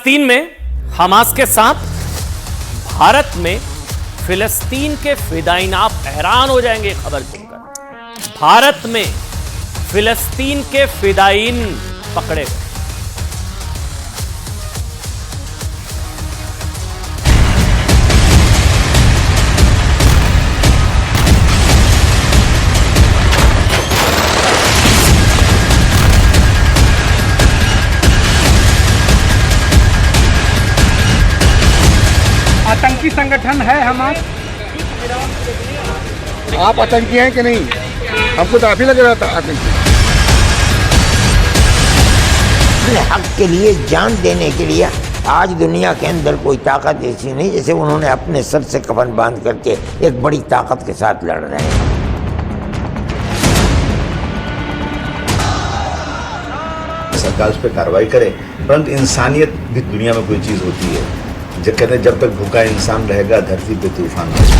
फिलिस्तीन में हमास के साथ भारत में फिलिस्तीन के फिदायीन, आप हैरान हो जाएंगे खबर सुनकर। भारत में फिलिस्तीन के फिदायीन पकड़े गए। आतंकी संगठन है हमास। आप आतंकी हैं कि नहीं? हमको तो आप ही लग रहा था आतंकी। हक के लिए जान देने के लिए आज दुनिया के अंदर कोई ताकत ऐसी नहीं जैसे उन्होंने अपने सर से कफन बांध करके एक बड़ी ताकत के साथ लड़ रहे हैं। सरकार उस पर कार्रवाई करे, परंतु इंसानियत भी दुनिया में कोई चीज होती है। जब कहते हैं जब तक भूखा इंसान रहेगा धरती पे तूफान रहेगा।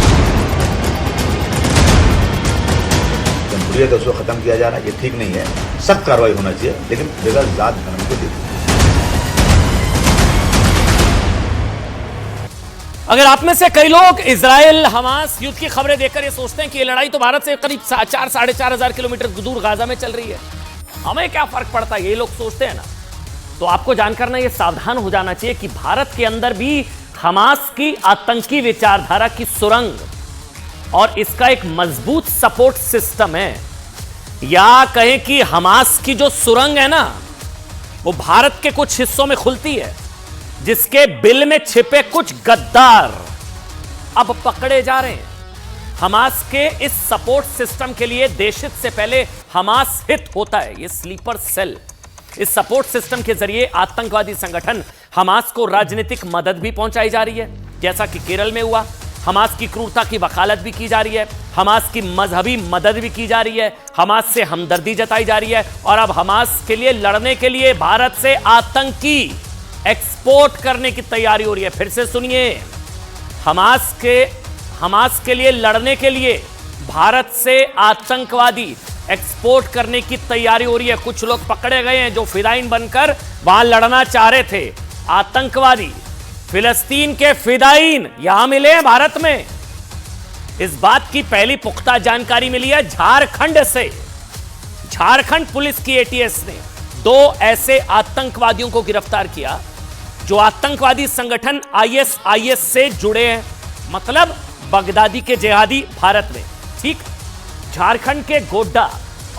जमहूरियत उसको खत्म किया जा रहा है, ये ठीक नहीं है। सख्त कार्रवाई होना चाहिए, लेकिन बगैर जात धर्म के देखिए। अगर आप में से कई लोग इजराइल हमास युद्ध की खबरें देखकर ये सोचते हैं कि ये लड़ाई तो भारत से करीब 4-4,500 किलोमीटर दूर गाजा में चल रही है, हमें क्या फर्क पड़ता है, ये लोग सोचते हैं ना, तो आपको जानकर ना ये सावधान हो जाना चाहिए कि भारत के अंदर भी हमास की आतंकी विचारधारा की सुरंग और इसका एक मजबूत सपोर्ट सिस्टम है। या कहें कि हमास की जो सुरंग है ना, वो भारत के कुछ हिस्सों में खुलती है, जिसके बिल में छिपे कुछ गद्दार अब पकड़े जा रहे हैं। हमास के इस सपोर्ट सिस्टम के लिए देशहित से पहले हमास हित होता है, ये स्लीपर सेल। इस सपोर्ट सिस्टम के जरिए आतंकवादी संगठन हमास को राजनीतिक मदद भी पहुंचाई जा रही है, जैसा कि केरल में हुआ। हमास की क्रूरता की वकालत भी की जा रही है, हमास की मजहबी मदद भी की जा रही है, हमास से हमदर्दी जताई जा रही है, और अब हमास के लिए लड़ने के लिए भारत से आतंकी एक्सपोर्ट करने की तैयारी हो रही है। फिर से सुनिए, हमास के लिए लड़ने के लिए भारत से आतंकवादी एक्सपोर्ट करने की तैयारी हो रही है। कुछ लोग पकड़े गए हैं जो फिदायीन बनकर वहां लड़ना चाह रहे थे। आतंकवादी फिलिस्तीन के फिदायीन यहां मिले हैं भारत में। इस बात की पहली पुख्ता जानकारी मिली है झारखंड से। झारखंड पुलिस की एटीएस ने 2 ऐसे आतंकवादियों को गिरफ्तार किया जो आतंकवादी संगठन आईएसआईएस से जुड़े हैं, मतलब बगदादी के जिहादी भारत में। ठीक, झारखंड के गोड्डा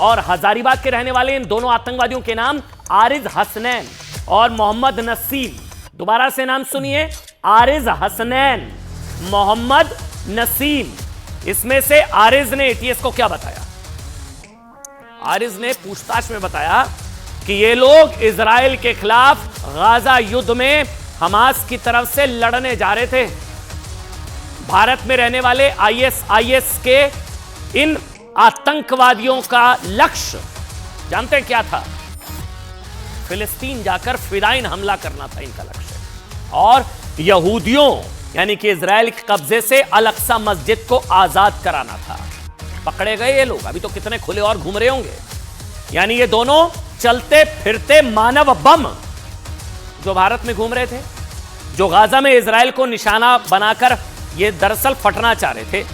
और हजारीबाग के रहने वाले इन दोनों आतंकवादियों के नाम आरिज हसनैन और मोहम्मद नसीम। दोबारा से नाम सुनिए, आरिज हसनैन, मोहम्मद नसीम। इसमें से आरिज ने एटीएस को क्या बताया? आरिज ने पूछताछ में बताया कि ये लोग इजराइल के खिलाफ गाजा युद्ध में हमास की तरफ से लड़ने जा रहे थे। भारत में रहने वाले आईएसआईएस के इन आतंकवादियों का लक्ष्य जानते हैं क्या था? फिलिस्तीन जाकर फिदायीन हमला करना था इनका लक्ष्य, और यहूदियों यानी कि इजराइल के कब्जे से अल अक्सा मस्जिद को आजाद कराना था। पकड़े गए ये लोग, अभी तो कितने खुले और घूम रहे होंगे। यानी ये दोनों चलते फिरते मानव बम जो भारत में घूम रहे थे, जो गाजा में इजराइल को निशाना बनाकर ये दरअसल फटना चाह रहे थे।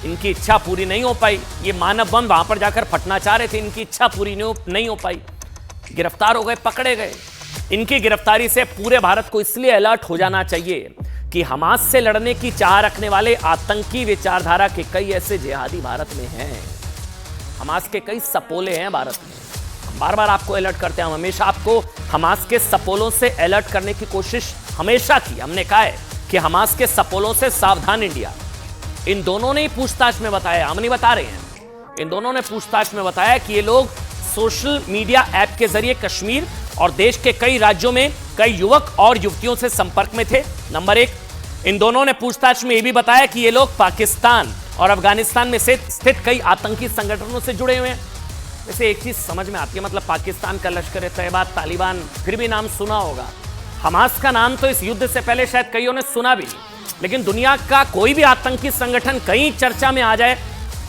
इनकी इच्छा पूरी नहीं हो पाई। ये मानव बम वहां पर जाकर फटना चाह रहे थे, इनकी इच्छा पूरी नहीं हो पाई। गिरफ्तार हो गए, पकड़े गए। इनकी गिरफ्तारी से पूरे भारत को इसलिए अलर्ट हो जाना चाहिए कि हमास से लड़ने की चाह रखने वाले आतंकी विचारधारा के कई ऐसे जिहादी भारत में हैं। हमास के कई सपोले हैं भारत में। हम बार बार आपको अलर्ट करते हैं, हम हमेशा आपको हमास के सपोलों से अलर्ट करने की कोशिश हमेशा की। हमने कहा है कि हमास के सपोलों से सावधान इंडिया। इन दोनों ने पूछताछ में बताया, हम नहीं बता रहे हैं, इन दोनों ने पूछताछ में बताया कि ये लोग सोशल मीडिया ऐप के जरिए कश्मीर और देश के कई राज्यों में कई युवक और युवतियों से संपर्क में थे। नंबर 1, इन दोनों ने पूछताछ में यह भी बताया कि ये लोग पाकिस्तान और अफगानिस्तान में स्थित कई आतंकी संगठनों से जुड़े हुए हैं। वैसे एक चीज समझ में आती है, मतलब पाकिस्तान का लश्कर तैयबा, तालिबान, फिर भी नाम सुना होगा। हमास का नाम तो इस युद्ध से पहले शायद कईयों ने सुना भी नहीं, लेकिन दुनिया का कोई भी आतंकी संगठन कहीं चर्चा में आ जाए,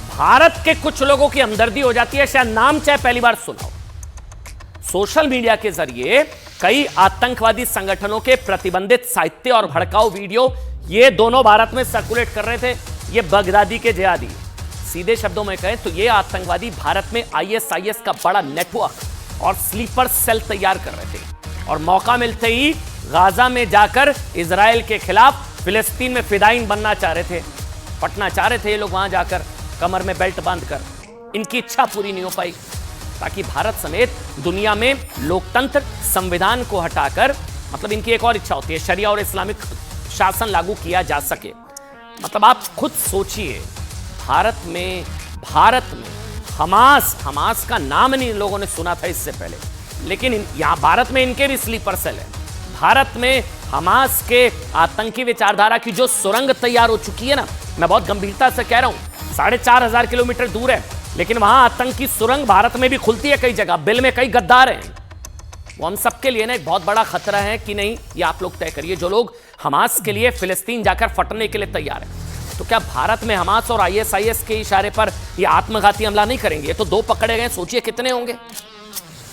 भारत के कुछ लोगों की हमदर्दी हो जाती है, शायद नाम चाहे पहली बार सुना हो। सोशल मीडिया के जरिए कई आतंकवादी संगठनों के प्रतिबंधित साहित्य और भड़काऊ वीडियो ये दोनों भारत में सर्कुलेट कर रहे थे। ये बगदादी के जिहादी, सीधे शब्दों में कहें तो ये आतंकवादी भारत में आईएसआईएस का बड़ा नेटवर्क और स्लीपर सेल तैयार कर रहे थे और मौका मिलते ही गाजा में जाकर इजराइल के खिलाफ फिलिस्तीन में फिदाइन बनना चाह रहे थे, पटना चाह रहे थे ये लोग वहां जाकर कमर में बेल्ट बांधकर। इनकी इच्छा पूरी नहीं हो पाई ताकि भारत समेत दुनिया में लोकतंत्र संविधान को हटाकर, मतलब इनकी एक और इच्छा होती है, शरिया और इस्लामिक शासन लागू किया जा सके। मतलब आप खुद सोचिए, भारत में हमास का नाम नहीं लोगों ने सुना था इससे पहले, लेकिन यहां भारत में इनके भी स्लीपर सेल है। भारत में हमास के आतंकी विचारधारा की जो सुरंग तैयार हो चुकी है ना, मैं बहुत गंभीरता से कह रहा हूं, 4,500 किलोमीटर दूर है, लेकिन वहां आतंकी सुरंग भारत में भी खुलती है कई जगह। बिल में कई गद्दार हैं, वो हम सबके लिए ना एक बहुत बड़ा खतरा है कि नहीं, ये आप लोग तय करिए। जो लोग हमास के लिए फिलिस्तीन जाकर फटने के लिए तैयार है, तो क्या भारत में हमास और आईएसआईएस के इशारे पर ये आत्मघाती हमला नहीं करेंगे? तो 2 पकड़े गए, सोचिए कितने होंगे।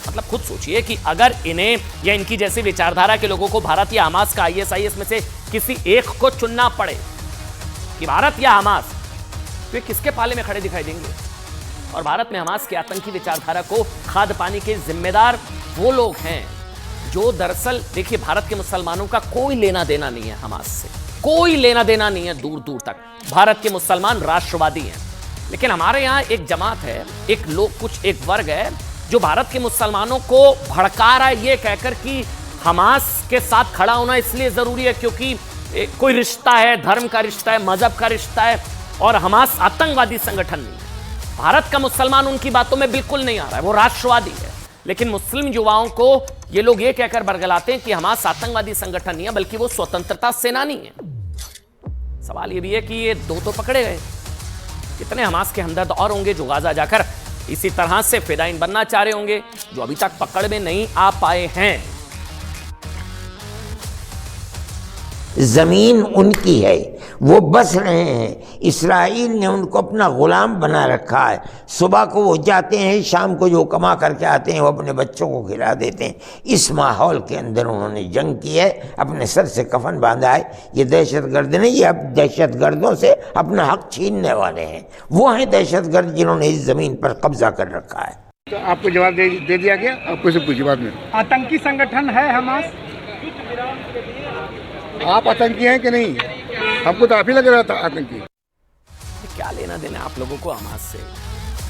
मतलब खुद सोचिए कि अगर इन्हें या इनकी जैसी विचारधारा के लोगों को भारत या हमास का आईएसआईएस में से किसी एक को चुनना पड़े कि भारत या हमास, तो ये किसके पाले में खड़े दिखाई देंगे? और भारत में हमास की आतंकी विचारधारा को खाद पानी के जिम्मेदार वो लोग हैं जो दरअसल, देखिए, भारत के मुसलमानों का कोई लेना देना नहीं है हमास से, कोई लेना देना नहीं है दूर दूर तक। भारत के मुसलमान राष्ट्रवादी हैं, लेकिन हमारे यहां एक जमात है, एक वर्ग है जो भारत के मुसलमानों को भड़का रहा है ये कहकर कि हमास के साथ खड़ा होना इसलिए जरूरी है क्योंकि कोई रिश्ता है, धर्म का रिश्ता है, मजहब का रिश्ता है, और हमास आतंकवादी संगठन नहीं है। भारत का मुसलमान उनकी बातों में बिल्कुल नहीं आ रहा है, वो राष्ट्रवादी है। लेकिन मुस्लिम युवाओं को ये लोग ये कहकर बरगलाते हैं कि हमास आतंकवादी संगठन नहीं है, बल्कि वो स्वतंत्रता सेनानी है। सवाल ये भी है कि ये 2 तो पकड़े गए, कितने हमास के हमदर्द और होंगे जो गाजा जाकर इसी तरह से फिदाइन बनना चाह रहे होंगे, जो अभी तक पकड़ में नहीं आ पाए हैं। जमीन उनकी है, वो बस रहे हैं। इस्राइल ने उनको अपना गुलाम बना रखा है। सुबह को वो जाते हैं, शाम को जो कमा करके आते हैं वो अपने बच्चों को खिला देते हैं। इस माहौल के अंदर उन्होंने जंग की है, अपने सर से कफन बांधा है। ये दहशतगर्द नहीं, ये अब दहशतगर्दों से अपना हक छीनने वाले हैं। वो हैं दहशतगर्द जिन्होंने इस जमीन पर कब्जा कर रखा है। तो आपको जवाब दे दिया गया, आपको से पूछिए बाद में। आतंकी संगठन है हमास? आप आतंकी हैं कि नहीं? हमको तो आप ही लग रहा था आतंकी। क्या लेना देना आप लोगों को हमास से?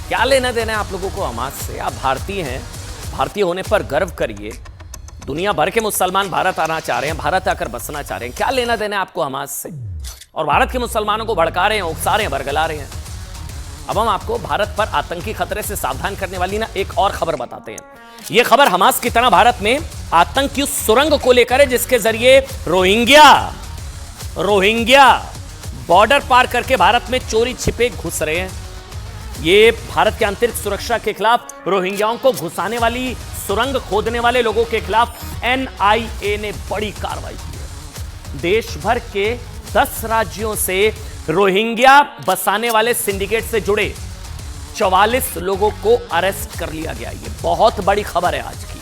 क्या लेना देना है आप लोगों को हमास से? आप भारतीय हैं, भारतीय होने पर गर्व करिए। दुनिया भर के मुसलमान भारत आना चाह रहे हैं, भारत आकर बसना चाह रहे हैं। क्या लेना देना है आपको हमास से? और भारत के मुसलमानों को भड़का रहे हैं, उकसा रहे हैं, बरगला रहे हैं। अब हम आपको भारत पर आतंकी खतरे से सावधान करने वाली ना एक और खबर बताते हैं। यह खबर हमास की तरह भारत में आतंकी सुरंग को लेकर है, जिसके जरिए रोहिंग्या बॉर्डर पार करके भारत में चोरी छिपे घुस रहे हैं। ये भारत के आंतरिक सुरक्षा के खिलाफ रोहिंग्याओं को घुसाने वाली सुरंग खोदने वाले लोगों के खिलाफ एनआईए ने बड़ी कार्रवाई की है। देश भर के 10 राज्यों से रोहिंग्या बसाने वाले सिंडिकेट से जुड़े 44 लोगों को अरेस्ट कर लिया गया। ये बहुत बड़ी खबर है आज की।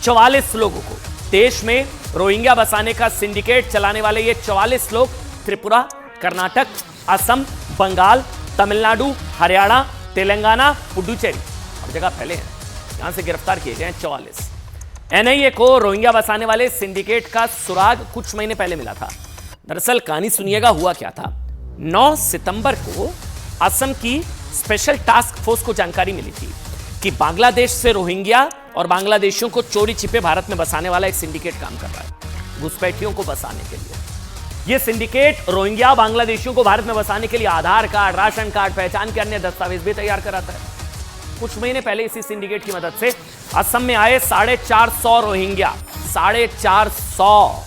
44 लोगों को, देश में रोहिंग्या बसाने का सिंडिकेट चलाने वाले ये 44 लोग त्रिपुरा, कर्नाटक, असम, बंगाल, तमिलनाडु, हरियाणा, तेलंगाना, पुडुचेरी और जगह पहले हैं, यहां से गिरफ्तार किए गए 44। एनआईए को रोहिंग्या बसाने वाले सिंडिकेट का सुराग कुछ महीने पहले मिला था। दरअसल कहानी सुनिएगा, हुआ क्या था। 9 सितंबर को असम की स्पेशल टास्क फोर्स को जानकारी मिली थी कि बांग्लादेश से रोहिंग्या और बांग्लादेशियों को चोरी छिपे भारत में बसाने वाला एक सिंडिकेट काम कर रहा है, घुसपैठियों को बसाने के लिए। यह सिंडिकेट रोहिंग्या बांग्लादेशियों को भारत में बसाने के लिए आधार कार्ड, राशन कार्ड, पहचान के अन्य दस्तावेज भी तैयार कराता है। कुछ महीने पहले इसी सिंडिकेट की मदद से असम में आए 450 रोहिंग्या, 450।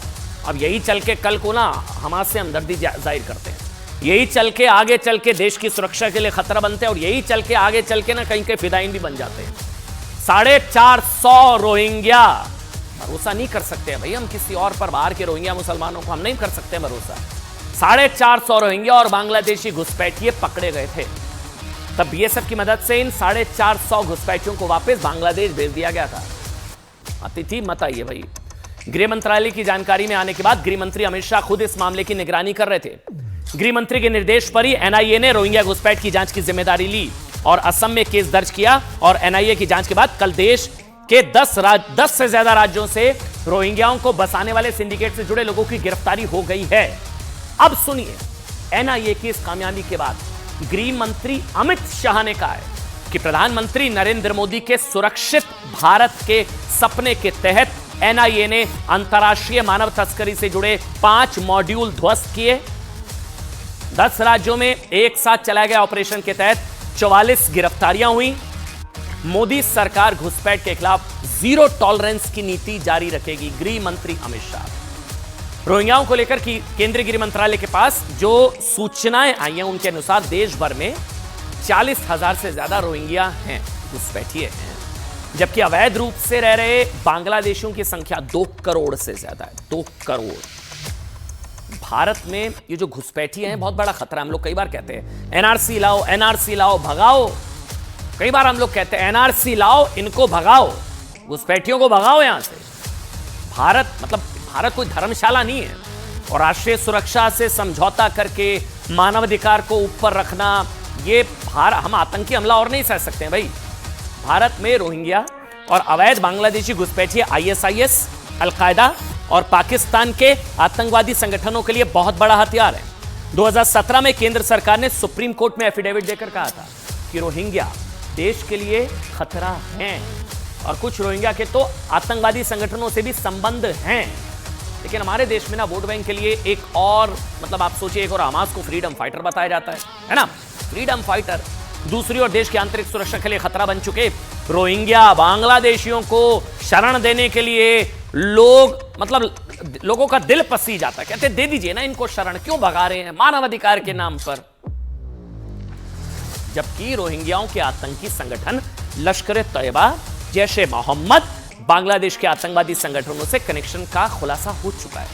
अब यही चल के कल को ना हमास से हमदर्दी जाहिर करते हैं, यही चल के आगे चल के देश की सुरक्षा के लिए खतरा बनते हैं, और यही चल के आगे चल के ना कहीं के फिदाइन भी बन जाते हैं। 450 रोहिंग्या। भरोसा नहीं कर सकते हैं भाई हम किसी और पर, बाहर के रोहिंग्या मुसलमानों को हम नहीं कर सकते भरोसा। 450 रोहिंग्या और बांग्लादेशी घुसपैठिए पकड़े गए थे। तब बीएसएफ की मदद से इन 450 घुसपैठियों को वापस बांग्लादेश भेज दिया गया था। अतिथि मत आइए भाई। गृह मंत्रालय की जानकारी में आने के बाद गृह मंत्री अमित शाह खुद इस मामले की निगरानी कर रहे थे। गृह मंत्री के निर्देश पर ही एनआईए ने रोहिंग्या घुसपैठ की जांच की जिम्मेदारी ली और असम में केस दर्ज किया। और एनआईए की जांच के बाद कल देश के 10 से ज्यादा राज्यों से रोहिंग्याओं को बसाने वाले सिंडिकेट से जुड़े लोगों की गिरफ्तारी हो गई है। अब सुनिए, एनआईए की इस कामयाबी के बाद गृह मंत्री अमित शाह ने कहा है कि प्रधानमंत्री नरेंद्र मोदी के सुरक्षित भारत के सपने के तहत एनआईए ने अंतर्राष्ट्रीय मानव तस्करी से जुड़े 5 मॉड्यूल ध्वस्त किए। 10 राज्यों में एक साथ चलाए गए ऑपरेशन के तहत 44 गिरफ्तारियां हुई। मोदी सरकार घुसपैठ के खिलाफ जीरो टॉलरेंस की नीति जारी रखेगी। गृह मंत्री अमित शाह रोहिंग्याओं को लेकर कि केंद्रीय गृह मंत्रालय के पास जो सूचनाएं आई हैं उनके अनुसार देश भर में 40,000 से ज्यादा रोहिंग्या हैं, घुसपैठिए हैं, जबकि अवैध रूप से रह रहे बांग्लादेशियों की संख्या 2 करोड़ से ज्यादा है। 2 करोड़। भारत में ये जो घुसपैठिए हैं बहुत बड़ा खतरा। हम लोग कई बार कहते हैं एनआरसी लाओ, एनआरसी लाओ, भगाओ। कई बार हम लोग कहते हैं एनआरसी लाओ, इनको भगाओ, घुसपैठियों को भगाओ यहां से। भारत कोई धर्मशाला नहीं है और राष्ट्रीय सुरक्षा से समझौता करके मानवाधिकार को ऊपर रखना, ये हम आतंकी हमला और नहीं सह सकते हैं भाई। भारत में रोहिंग्या और अवैध बांग्लादेशी घुसपैठिए आईएसआईएस, अलकायदा और पाकिस्तान के आतंकवादी संगठनों के लिए बहुत बड़ा हथियार है। 2017 में केंद्र सरकार ने सुप्रीम कोर्ट में एफिडेविट देकर कहा था कि रोहिंग्या देश के लिए खतरा हैं और कुछ रोहिंग्या के तो आतंकवादी संगठनों से भी संबंध हैं। लेकिन हमारे देश में ना वोट बैंक के लिए एक और आप सोचिए, एक और हमास को फ्रीडम फाइटर बताया जाता है ना, फ्रीडम फाइटर। दूसरी ओर देश की आंतरिक सुरक्षा के लिए खतरा बन चुके रोहिंग्या बांग्लादेशियों को शरण देने के लिए लोगों का दिल पसी जाता है। कहते दे दीजिए ना इनको शरण, क्यों भगा रहे हैं मानवाधिकार के नाम पर। जबकि रोहिंग्याओं के आतंकी संगठन लश्कर-ए-तैयबा, जैश-ए-मोहम्मद, बांग्लादेश के आतंकवादी संगठनों से कनेक्शन का खुलासा हो चुका है।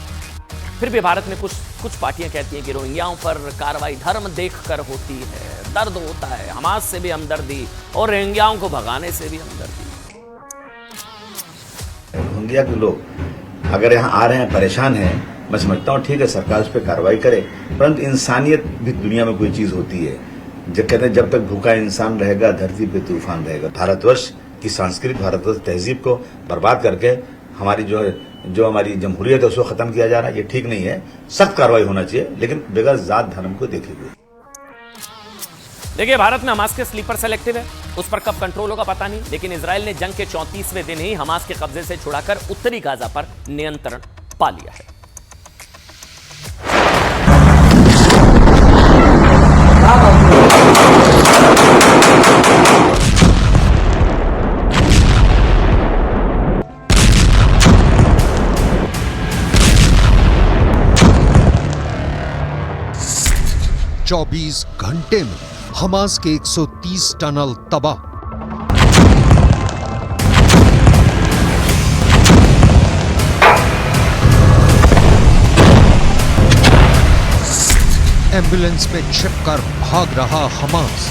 फिर भी भारत में कुछ पार्टियां कहती हैं कि रोहिंग्याओं पर कार्रवाई धर्म देखकर होती है, दर्द होता है, हमास से भी हमदर्दी और रोहिंग्याओं को भगाने से भी हमदर्दी। रोहिंग्या के लोग अगर यहाँ आ रहे हैं, परेशान हैं, मैं समझता हूँ ठीक है सरकार उस पर कार्रवाई करे, परंतु इंसानियत भी दुनिया में कोई चीज होती है। जब कहते हैं जब तक भूखा इंसान रहेगा धरती पे तूफान रहेगा। भारतवर्ष की सांस्कृतिक, भारतवर्ष तहजीब को बर्बाद करके हमारी जो हमारी जमहूरियत है उसको खत्म किया जा रहा है, ये ठीक नहीं है। सख्त कार्रवाई होना चाहिए, लेकिन बगैर जात धर्म को देखे हुए। देखिए, भारत में हमास के स्लीपर सेलेक्टिव है, उस पर कब कंट्रोल होगा पता नहीं, लेकिन इजराइल ने जंग के 34वें दिन ही हमास के कब्जे से छुड़ाकर उत्तरी गाजा पर नियंत्रण पा लिया है। चौबीस घंटे में हमास के 130 टनल तबाह। एम्बुलेंस में छिपकर भाग रहा हमास।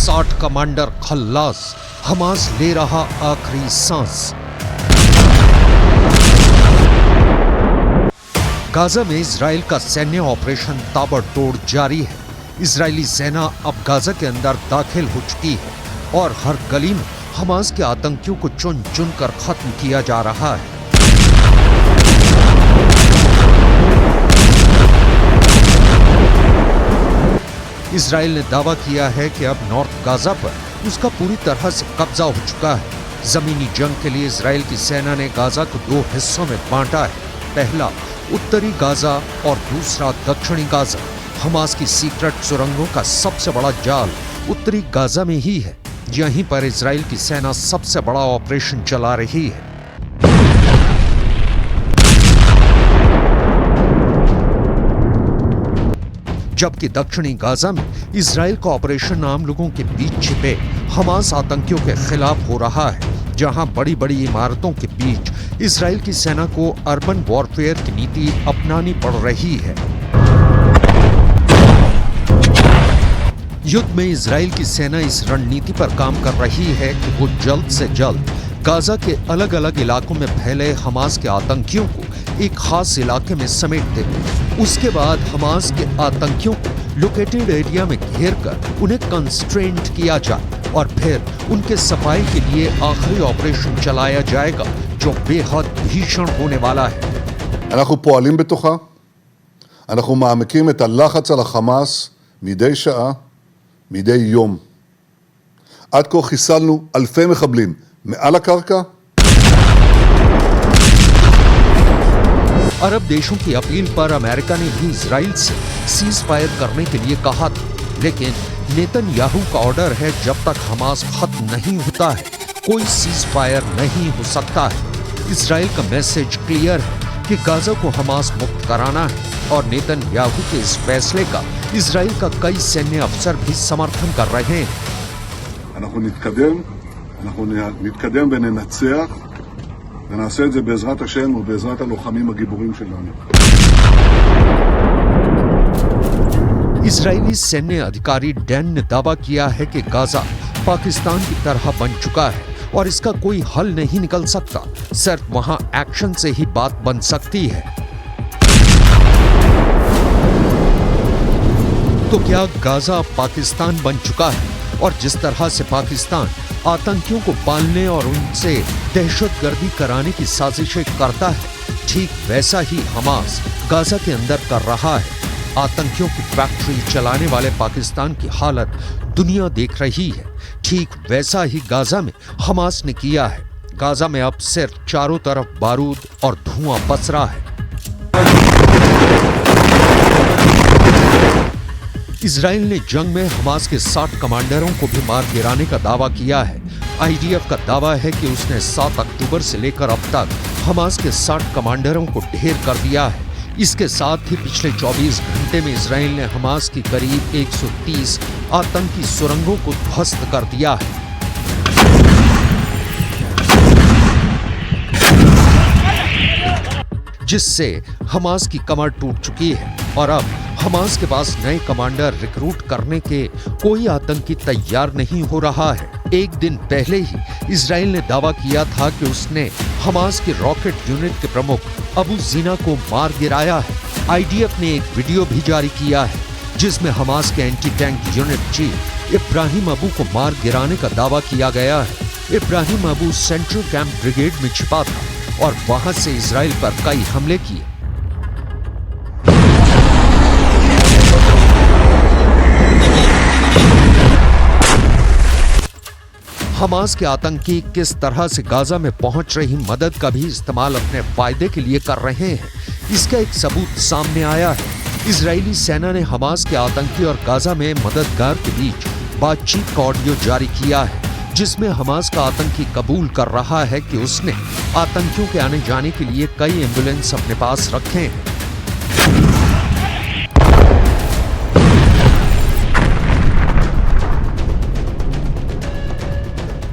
60 कमांडर खल्लास, हमास ले रहा आखिरी सांस। गाजा में इजराइल का सैन्य ऑपरेशन ताबड़तोड़ जारी है। इजरायली सेना अब गाजा के अंदर दाखिल हो चुकी है और हर गली में हमास के आतंकियों को चुन चुन कर खत्म किया जा रहा है। इजराइल ने दावा किया है कि अब नॉर्थ गाजा पर उसका पूरी तरह से कब्जा हो चुका है। जमीनी जंग के लिए इजराइल की सेना ने गाजा को 2 हिस्सों में बांटा है। पहला उत्तरी गाजा और दूसरा दक्षिणी गाजा। हमास की सीक्रेट सुरंगों का सबसे बड़ा जाल उत्तरी गाजा में ही है। यहीं पर इजराइल की सेना सबसे बड़ा ऑपरेशन चला रही है। जबकि दक्षिणी गाजा में इजराइल का ऑपरेशन आम लोगों के बीच छिपे हमास आतंकियों के खिलाफ हो रहा है, जहां बड़ी बड़ी इमारतों के बीच इजराइल की सेना को अर्बन वॉरफेयर की नीति अपनानी पड़ रही है। युद्ध में इजराइल की सेना इस रणनीति पर काम कर रही है कि वो जल्द से जल्द गाजा के अलग अलग इलाकों में फैले हमास के आतंकियों को एक खास इलाके में समेट दे। उसके बाद हमास के आतंकियों को लोकेटेड एरिया में घेर कर उन्हें कंस्ट्रेंट किया जाए और फिर उनके सफाई के लिए आखिरी ऑपरेशन चलाया जाएगा जो बेहद भीषण होने वाला है। אנחנו פועלים בתוכה, אנחנו מעמיקים את הלחץ על החמאס מדי שעה, מדי יום. עד כה חיסלנו אלפי מחבלים מעל הקרקע. अरब देशों की अपील पर अमेरिका ने भी इजराइल से सीज फायर करने के लिए कहा था, लेकिन नेतन्याहू का ऑर्डर है जब तक हमास खत्म नहीं होता है कोई सीज फायर नहीं हो सकता है। इजराइल का मैसेज क्लियर है कि गाजा को हमास मुक्त कराना है और नेतन्याहू के इस फैसले का इजराइल का कई सैन्य अफसर भी समर्थन कर रहे हैं। אנחנו נתקדם וננצח, ונעשה את זה בעזרת השם ובעזרת הלוחמים הגיבורים שלנו. इजरायली सैन्य अधिकारी डैन ने दावा किया है कि गाजा पाकिस्तान की तरह बन चुका है और इसका कोई हल नहीं निकल सकता, सिर्फ वहां एक्शन से ही बात बन सकती है। तो क्या गाजा पाकिस्तान बन चुका है और जिस तरह से पाकिस्तान आतंकियों को पालने और उनसे दहशतगर्दी कराने की साजिशें करता है, ठीक वैसा ही हमास गाजा के अंदर कर रहा है। आतंकियों की फैक्ट्री चलाने वाले पाकिस्तान की हालत दुनिया देख रही है, ठीक वैसा ही गाजा में हमास ने किया है। गाजा में अब सिर्फ चारों तरफ बारूद और धुआं बस रहा है। इजराइल ने जंग में हमास के 60 कमांडरों को भी मार गिराने का दावा किया है। आईडीएफ का दावा है कि उसने 7 अक्टूबर से लेकर अब तक हमास के 60 कमांडरों को ढेर कर दिया है। इसके साथ ही पिछले 24 घंटे में इजराइल ने हमास की करीब 130 आतंकी सुरंगों को ध्वस्त कर दिया है। जिससे हमास की कमर टूट चुकी है और अब हमास के पास नए कमांडर रिक्रूट करने के कोई आतंकी तैयार नहीं हो रहा है। एक दिन पहले ही इजराइल ने दावा किया था कि उसने हमास की रॉकेट यूनिट के प्रमुख अबू जीना को मार गिराया है। आईडीएफ ने एक वीडियो भी जारी किया है जिसमें हमास के anti tank unit chief Ibrahim Abu को मार गिराने का दावा किया गया है। Ibrahim Abu central camp brigade में छिपा था और वहां से इजराइल पर कई हमले किए। हमास के आतंकी किस तरह से गाजा में पहुंच रही मदद का भी इस्तेमाल अपने फायदे के लिए कर रहे हैं, इसका एक सबूत सामने आया है। इजरायली सेना ने हमास के आतंकी और गाजा में मददगार के बीच बातचीत का ऑडियो जारी किया है, जिसमें हमास का आतंकी कबूल कर रहा है कि उसने आतंकियों के आने जाने के लिए कई एम्बुलेंस अपने पास रखे हैं।